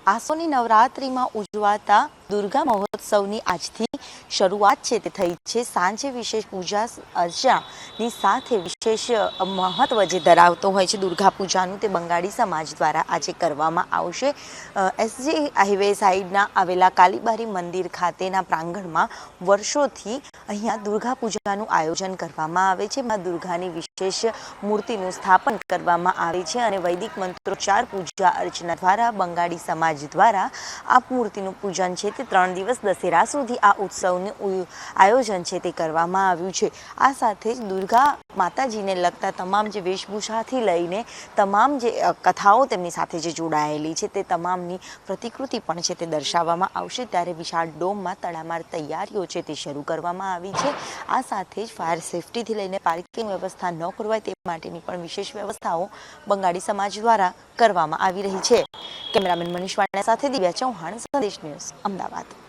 આસોની નવરાત્રિમાં ઉજવાતા દુર્ગા મહોત્સવની આજથી શરૂઆત છે તે થઈ છે। સાંજે વિશેષ પૂજા અર્ચનાની સાથે વિશેષ મહત્વ જે ધરાવતો હોય છે દુર્ગા પૂજાનું તે બંગાળી સમાજ દ્વારા આજે કરવામાં આવશે। એસજી હાઈવે સાઈડના આવેલા કાલીબારી મંદિર ખાતેના પ્રાંગણમાં વર્ષોથી અહીંયા દુર્ગા પૂજાનું આયોજન કરવામાં આવે છે। માં દુર્ગાની વિશેષ મૂર્તિનું સ્થાપન કરવામાં આવે છે અને વૈદિક મંત્રોચ્ચાર પૂજા અર્ચના દ્વારા બંગાળી સમાજ દ્વારા આ મૂર્તિનું પૂજન છે તે 3 દિવસ દશેરા સુધી આ ઉત્સવનું આયોજન છે તે કરવામાં આવ્યું છે। આ સાથે જ દુર્ગા માતાજીને લગતા તમામ જે વેશભૂષાથી લઈને તમામ જે કથાઓ તેમની સાથે જે જોડાયેલી છે તે તમામની પ્રતિકૃતિ પણ છે તે દર્શાવવામાં આવશે। ત્યારે વિશાળ ડોમમાં તડામાર તૈયારીઓ છે તે શરૂ કરવામાં આવી છે। આ સાથે જ ફાયર સેફટીથી લઈને પાર્કિંગ વ્યવસ્થા ન કરવાય તે માટેની પણ વિશેષ વ્યવસ્થાઓ બંગાળી સમાજ દ્વારા કરવામાં આવી રહી છે। કેમેરામેન મનીષ વાળા સાથે દિવ્યા ચૌહાણ, સંદેશ ન્યૂઝ, અમદાવાદ।